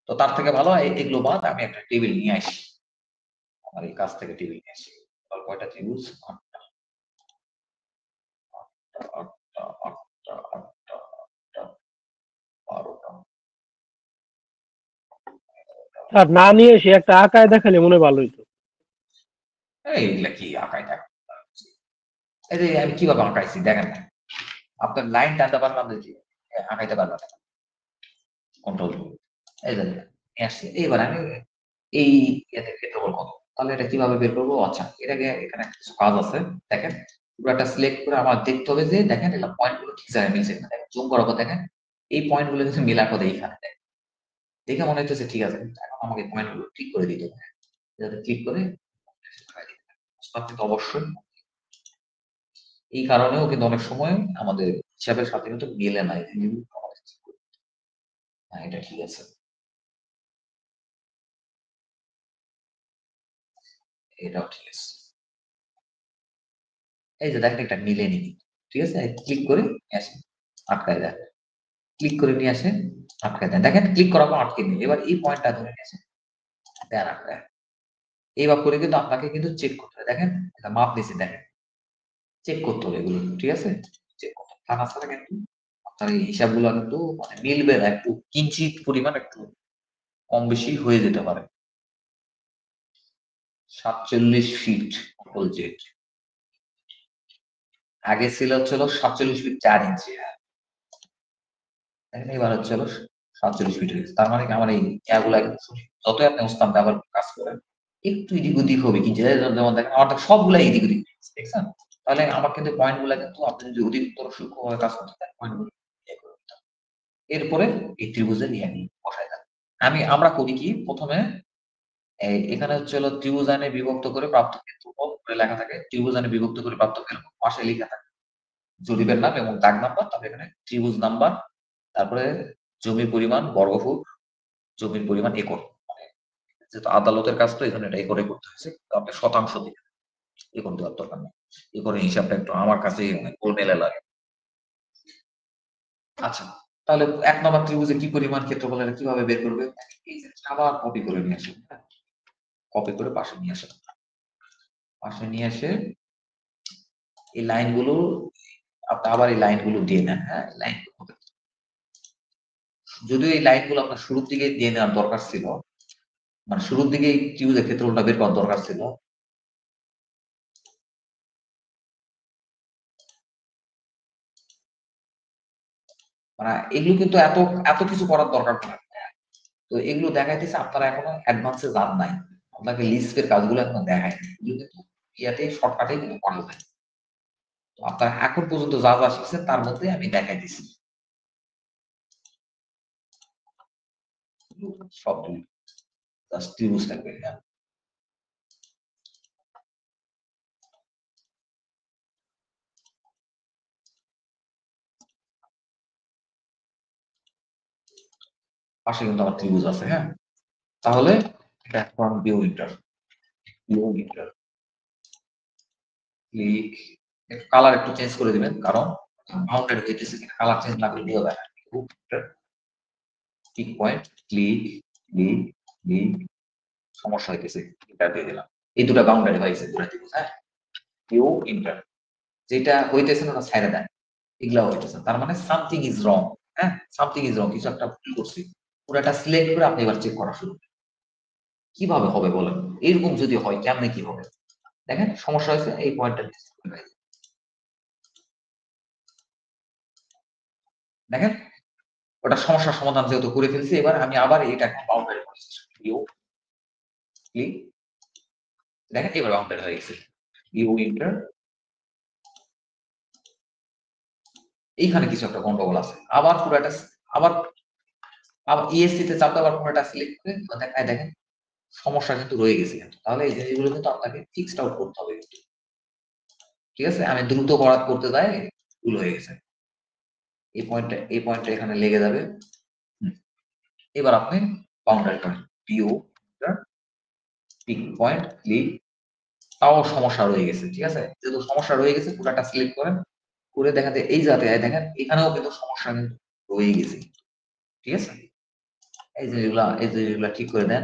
তো তার থেকে ভালো এগুলো বাদ আমি একটা টেবিল নিয়ে আসি, আমার এই কাজ থেকে টেবিল নিয়ে আসি। কয়টা ত্রিভুজ? 8টা 8টা 8টা 8টা 8টা 12টা। আর না নিয়ে এসে একটা আঁকায় দেখালে মনে হয় ভালো হইতো। এইগুলা কি আঁকাইটা? এই যে আমি কিভাবে আঁকাইছি দেখেন না, আপনার লাইন টানতে পারলাম দেখি, আঁকাইতে পারলাম না। কন্ট্রোল এই যে নিয়ে আসছি। এইবার আমি এই ইয়েতে ক্ষেত্রফল কত, তাহলে এটা কিভাবে বের করবো? আচ্ছা, এটাকে এখানে কিছু কাজ আছে। দেখেন পুরোটা সিলেক্ট করে আমার দেখতে হবে যে দেখেন এটা পয়েন্ট গুলো ঠিক জায়গায় মিলছে কিনা। দেখেন জুম করার পর দেখেন এই পয়েন্ট গুলো কিন্তু মিলার কথা এইখানে দেখেন, দেখে মনে হচ্ছে ঠিক আছে। এখন আমাকে পয়েন্ট গুলো ঠিক করে দিতে হবে, যাতে ক্লিক করে কিন্তু অবশ্যই এই কারণেও কিন্তু অনেক সময় আমাদের হিসাবের সাথে কিন্তু মিলে না। হ্যাঁ, এটা ঠিক আছে, এটাও ঠিক আছে। এই যে দেখেন এটা মিলেনি, ঠিক আছে। ক্লিক করে নিয়ে আসেন, আটকায় দেন। ক্লিক করে নিয়ে আসেন, আটকায় দেন। দেখেন ক্লিক করার পর আটকে নিন। এবার এই পয়েন্টটা ধরে নিয়ে আসেন, দেন আটকায়। এইবার করে কিন্তু আপনাকে কিন্তু চেক করতে হবে। দেখেন এটা মাপ দিয়েছে, দেখেন চেক করতে হবে এগুলো, ঠিক আছে। চেক করতে হবে, তা না ছাড়া কিন্তু আপনার এই হিসাবগুলো কিন্তু মানে মিলবে না, একটু কিঞ্চিত পরিমাণ একটু কম বেশি হয়ে যেতে পারে। 47 ফিট কন্ট্রোল জেড, আগে ছিল হচ্ছে 47 ফিট 4 ইঞ্চি। দেখেন এবার হচ্ছে 47 ফিট হয়েছে। তার মানে কি আমার এই ইয়াগুলা কিন্তু যতই আপনি ওস্তাদ ব্যবহার কাজ করেন একটু এদিক ওদিক হবে, কিন্তু যেমন দেখেন আমার সবগুলা এদিক ওদিক, দেখছেন। তাহলে আমার কিন্তু পয়েন্ট গুলা কিন্তু আপনি যদি অধিকতর সূক্ষ্মভাবে কাজ করতে চান পয়েন্ট গুলো এরপরে এই ত্রিভুজের ইয়ে নিয়ে বসায় দেন। আমরা করি কি প্রথমে এখানে হচ্ছে ত্রিভুজানে বিভক্ত করে প্রাপ্ত ক্ষেত্রফল করে লেখা থাকে, ত্রিভুজানে বিভক্ত করে প্রাপ্ত ক্ষেত্রফল পাশে লেখা থাকে জরিপের নাম এবং দাগ নাম্বার, তারপরে এখানে ত্রিভুজ নাম্বার, তারপরে জমির পরিমাণ বর্গফুট, জমির পরিমাণ একর। মানে যেহেতু আদালতের কাজ তো এই জন্য এটা একরে করতে হয়েছে, তো আপনি শতাংশ দিবেন, একর দেওয়ার দরকার নেই। একরের হিসাবটা একটু আমার কাছে গোলমেলে লাগে। আচ্ছা, তাহলে 1 নম্বর ত্রিভুজে কি পরিমাণ ক্ষেত্রফল এটা কিভাবে বের করবে? এই যে আবার কপি করে নিয়ে আসেন, কপি করে পাশে নিয়ে আসেন। পাশে নিয়ে এসে এই লাইনগুলো আপনি আবার এই লাইনগুলো দিয়ে নেন। হ্যাঁ, লাইন যদিও এই লাইনগুলো আপনার শুরুর দিকে দিয়ে নেওয়ার দরকার ছিল, মানে শুরুর দিকে এই ত্রিভুজের ক্ষেত্রফলটা বের করার দরকার ছিল। মানে এগুলো কিন্তু এত এত কিছু করার দরকার পড়ে না। তো এগুলো দেখাইতেছে আপনারা এখনো অ্যাডভান্সে যান নাই, আপনাকে লিস্টের কাজগুলো এখনো দেখায় এগুলো কিন্তু ইয়াতে শর্টকাটে কিন্তু করা যায়। তো আপনারা এখন পর্যন্ত যা যা শিখছেন তার মধ্যে আমি দেখাই দিছি সব জাস্ট ত্রিভুজ থাকবে। হ্যাঁ, পাশে কিন্তু আমার ত্রিভুজ আছে। হ্যাঁ, তাহলে এটা এখন ভিউ ইন্টার, ক্লিক, কালার একটু চেঞ্জ করে দিবেন কারণ বাউন্ডারি হইতেছে কিনা, কালার চেঞ্জ না করলে হবে না। Click point, click click click, সমস্যা হইতেছে, ইন্টার দিয়ে দিলাম। এই দুটো বাউন্ডারি হয়েছে দুটো ত্রিভুজ। হ্যাঁ, ভিউ ইন্টার, যেটা হইতেছে না ছাইড়া দেন, এগুলা হইতেছে, তার মানে সামথিং ইজ রং। হ্যাঁ, সামথিং ইজ রং, কিছু একটা ভুল করছি। পুরোটা সিলেক্ট করে আপনি এবার চেক করা শুরু করুন। কিভাবে হবে বলেন? এরকম যদি হয় কেমনে কি হবে? দেখেন সমস্যা হয়েছে এই পয়েন্টটা, দেখেন ওটা সমস্যার সমাধান যেহেতু করে ফেলছি, এবার আমি আবার এটা বাউন্ডারি করেছি, ভিউ ক্লিক, দেখেন এবার বাউন্ডারি হয়ে গেছে। ভিউ ইন্টার, এইখানে কিছু একটা গন্ডগোল আছে। আবার পুরোটা আবার আবার ইএসসি তে চাপতে আবার পুরোটা সিলেক্ট করে দেখায়, দেখেন সমস্যা কিন্তু রয়ে গেছে। তাহলে এই জিনিসগুলো কিন্তু আপনাকে ফিক্সড আউট করতে হবে। ঠিক আছে, আমি দ্রুত বরাদ করতে যাই ভুল হয়ে গেছে, এই পয়েন্টটা এখানে লেগে যাবে। এবার আপনি বাউন্ডারি করেন পিও পিক পয়েন্ট ক্লিক, তাও সমস্যা রয়ে গেছে। ঠিক আছে, যেহেতু সমস্যা রয়ে গেছে পুরাটা সিলেক্ট করেন, করে দেখাতে এই যাতে দেখেন এখানেও কিন্তু সমস্যা কিন্তু রয়ে গেছে। ঠিক আছে, এই যে এগুলা ঠিক করে দেন,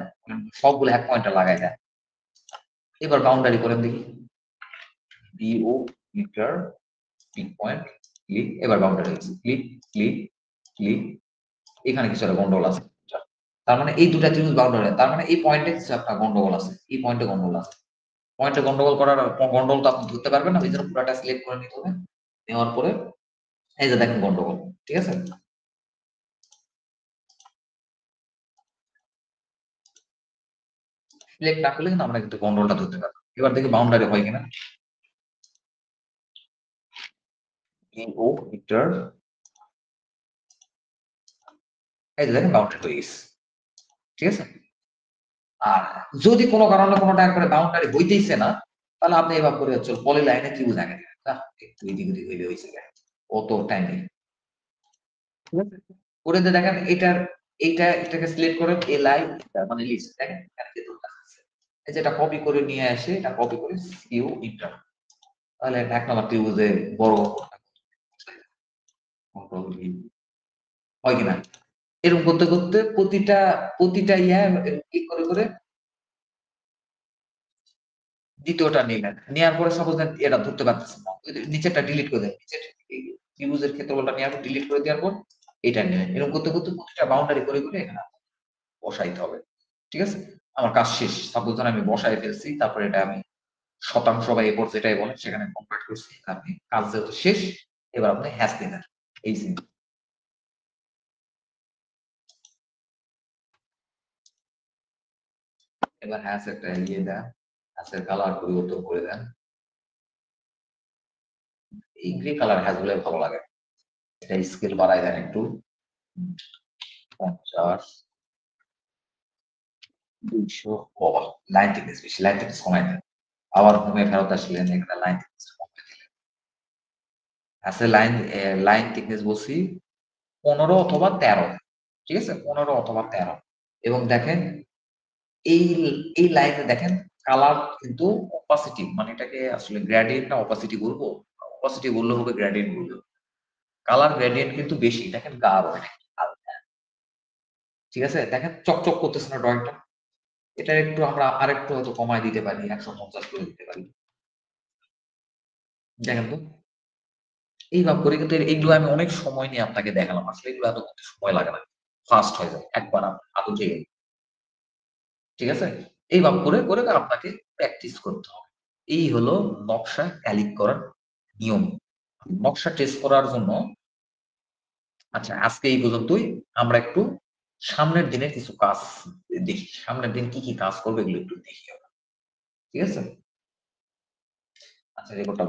সবগুলো এক পয়েন্টে লাগাই দেন। এবার বাউন্ডারি করেন দেখি বিও মিটার পিক পয়েন্ট ক্লিক, এবার বাউন্ডারি ক্লিক ক্লিক ক্লিক, এখানে কিছু একটা গন্ডগোল আছে। তার মানে এই দুটা ত্রিভুজ বাউন্ডারি, তার মানে এই পয়েন্টে কিছু একটা গন্ডগোল আছে, এই পয়েন্টে গন্ডগোল আছে। পয়েন্টে গন্ডগোল করার গন্ডগোল তো আপনি ধরতে পারবেন না, ওই জন্য পুরোটা সিলেক্ট করে নিতে হবে। নেওয়ার পরে এই যে দেখেন গন্ডগোল। ঠিক আছে, সিলেক্ট না করলে কিন্তু আমরা কিন্তু গন্ডগোলটা ধরতে পারবো। এবার দেখি বাউন্ডারি হয় কিনা। ও মিটার, এই যে দেখেন বাউন্ডারি হয়ে গেছে। ঠিক আছে, আর যদি কোনো কারণে কোনো টাইম করে বাউন্ডারি হইতেইছে না, তাহলে আপনি এবার করে চল পলি লাইনে ত্রিভুজ আঁকে দিবেন, একটু এদিক ওদিক হইলে হয়েছে অত টাইম নেই। ঠিক আছে, করে দিয়ে দেখেন এটাকে সিলেক্ট করেন, এ লাইন মানে লিস্ট, দেখেন এখানে যে দুটো আছে, এই যে এটা কপি করে নিয়ে আসে, এটা কপি করে সিউ ইন্টার, তাহলে এক নম্বর ত্রিভুজে বড় হয় কিনা। এরকম করতে করতে প্রতিটা ক্লিক করে করে দ্বিতীয়টা নিলেন, নেওয়ার পরে সাপোজ এটা ধরতে পারতেছেন না, নিচেরটা ডিলিট করে দেন, নিচের ত্রিভুজের ক্ষেত্রফলটা নেওয়ার পর ডিলিট করে দেওয়ার পর এটা নিলেন। এরকম করতে করতে প্রতিটা বাউন্ডারি করে করে এখানে বসাইতে হবে। ঠিক আছে, আমার কাজ শেষ। সাপোজ আমি বসাই ফেলছি, তারপরে এটা আমি শতাংশ বা এরপর যেটাই বলেন সেখানে কনভার্ট করছি, আপনি কাজ যেহেতু শেষ, এবার আপনি হ্যাশ দিলেন এই সিন। এবার হ্যাশ একটা দেন, হ্যাশের কালার পরিবর্তন করে দেন, এই গ্রে কালার হ্যাশ গুলো ভালো লাগে। এটা স্কেল বাড়াই দেন একটু 50 200, বাবা লাইন থিকনেস বেশি, লাইন থিকনেস কমাই দেন। আবার হোমে ফেরত আসলেন, এখানে লাইন থিকনেস কমাই দিলেন। আছে লাইন থিকনেস বলছি 15 অথবা 13। ঠিক আছে, 15 অথবা 13। এবং দেখেন এই এই লাইনে দেখেন কালার কিন্তু অপাসিটি, মানে এটাকে আসলে গ্রেডিয়েন্ট না অপাসিটি বলবো, অপাসিটি বললে হবে, গ্রেডিয়েন্ট বলবো। কালার গ্রেডিয়েন্ট কিন্তু বেশি, দেখেন গাঢ়। ঠিক আছে, দেখেন চকচক করতেছে না ড্রয়িংটা, এটা একটু আমরা আরেকটু হয়তো কমাই দিতে পারি, 150 করে দিতে পারি। দেখেন তো এইভাবে করে, কিন্তু এইগুলো আমি অনেক সময় নিয়ে আপনাকে দেখালাম, আসলে এগুলো এত করতে সময় লাগে না, ফাস্ট হয়ে যায় একবার আদৌ থেকে। ঠিক আছে, এইভাবে করে করে আপনাকে প্র্যাকটিস করতে হবে। এই হলো নকশা ক্যালিক করার নিয়ম। নকশা টেস্ট করার জন্য আচ্ছা আজকে এই পর্যন্তই। আমরা একটু সামনের দিনের কিছু কাজ দেখি, সামনের দিন কি কি কাজ করবে এগুলো একটু দেখি। ঠিক আছে, আচ্ছা রেকর্ডটা